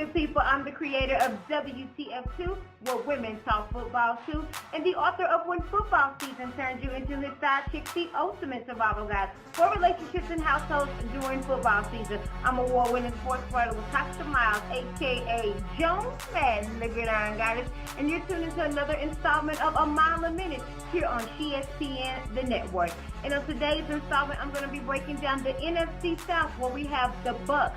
good people? I'm the creator of WTF2, where women talk football too, and the author of When Football Season Turns You Into His Side Chick, the ultimate survival guide for relationships and households during football season. I'm award-winning sports writer with Tasha Miles, aka Jones Madden, the Gridiron Goddess, and you're tuned into another installment of A Mile a Minute here on ESPN, the network. And on today's installment, I'm going to be breaking down the NFC South, where we have the Bucs,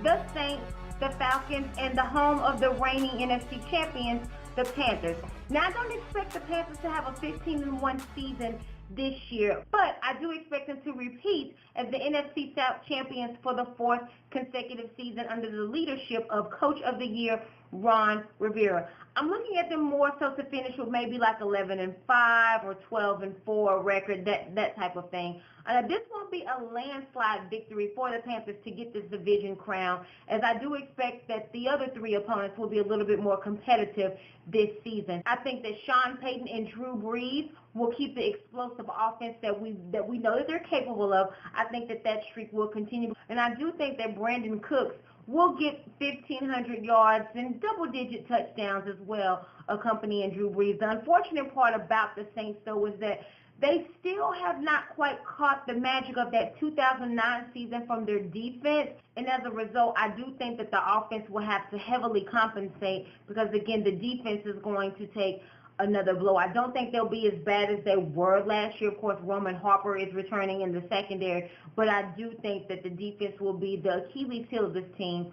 the Saints, the Falcons, and the home of the reigning NFC champions, the Panthers. Now, I don't expect the Panthers to have a 15-1 season this year, but I do expect them to repeat as the NFC South champions for the fourth consecutive season under the leadership of Coach of the Year, Ron Rivera. I'm looking at them more so to finish with maybe like 11-5 or 12-4 record, that type of thing. This won't be a landslide victory for the Panthers to get this division crown, as I do expect that the other three opponents will be a little bit more competitive this season. I think that Sean Payton and Drew Brees will keep the explosive offense that we know that they're capable of. I think that streak will continue, and I do think that Brandon Cooks will get 1,500 yards and double-digit touchdowns as well, accompanying Drew Brees. The unfortunate part about the Saints, though, is that they still have not quite caught the magic of that 2009 season from their defense, and as a result, I do think that the offense will have to heavily compensate because, again, the defense is going to take another blow. I don't think they'll be as bad as they were last year. Of course, Roman Harper is returning in the secondary, but I do think that the defense will be the Achilles heel of this team,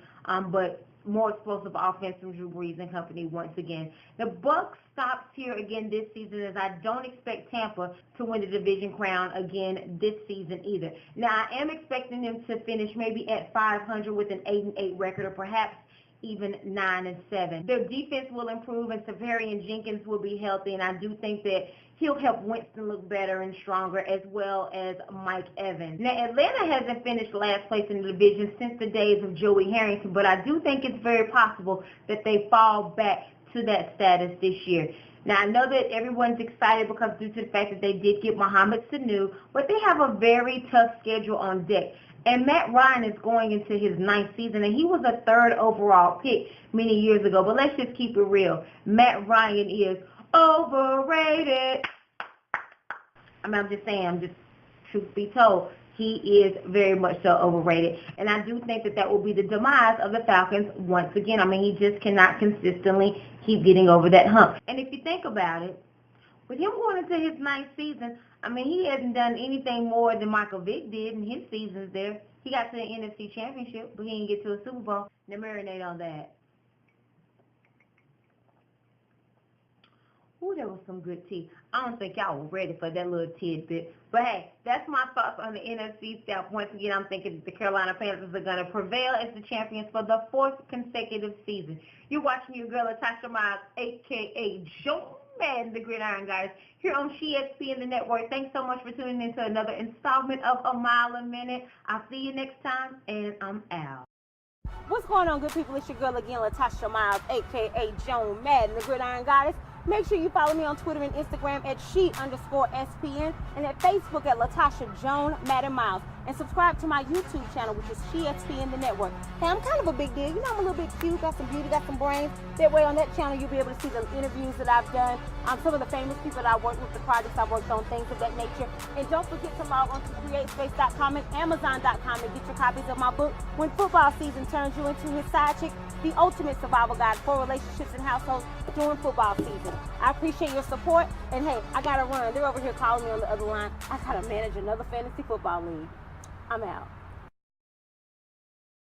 but more explosive offense from Drew Brees and company once again. The Bucs stops here again this season, as I don't expect Tampa to win the division crown again this season either. Now, I am expecting them to finish maybe at 500 with an 8-8 record, or perhaps even 9-7. Their defense will improve, and Severian Jenkins will be healthy, and I do think that he'll help Winston look better and stronger, as well as Mike Evans. Now, Atlanta hasn't finished last place in the division since the days of Joey Harrington, but I do think it's very possible that they fall back to that status this year. Now, I know that everyone's excited because due to the fact that they did get Mohamed Sanu, but they have a very tough schedule on deck. And Matt Ryan is going into his 9th season, and he was a 3rd overall pick many years ago. But let's just keep it real. Matt Ryan is overrated. I'm just saying, truth be told, he is very much so overrated. And I do think that will be the demise of the Falcons once again. He just cannot consistently keep getting over that hump. And if you think about it, with him going into his 9th season, he hasn't done anything more than Michael Vick did in his seasons there. He got to the NFC Championship, but he didn't get to a Super Bowl. Now marinate on that. Ooh, that was some good tea. I don't think y'all were ready for that little tidbit. But hey, that's my thoughts on the NFC South. Once again, I'm thinking that the Carolina Panthers are going to prevail as the champions for the 4th consecutive season. You're watching your girl, Tasha Miles, a.k.a. Joe Madden, the Gridiron Goddess, here on ESPN, the network. Thanks so much for tuning in to another installment of A Mile a Minute. I'll see you next time, and I'm out. What's going on, good people? It's your girl again, Latasha Miles, a.k.a. Joan Madden, the Gridiron Goddess. Make sure you follow me on Twitter and Instagram at she_SPN and at Facebook at Latasha Joan Madden Miles. And subscribe to my YouTube channel, which is ESPN the network. Hey, I'm kind of a big deal. I'm a little bit cute, got some beauty, got some brains. That way on that channel, you'll be able to see the interviews that I've done, some of the famous people that I worked with, the projects I worked on, things of that nature. And don't forget to log on to CreateSpace.com and Amazon.com and get your copies of my book, When Football Season Turns You Into His Side Chick, the ultimate survival guide for relationships and households during football season. I appreciate your support, and hey, I gotta run. They're over here calling me on the other line. I gotta manage another fantasy football league. I'm out.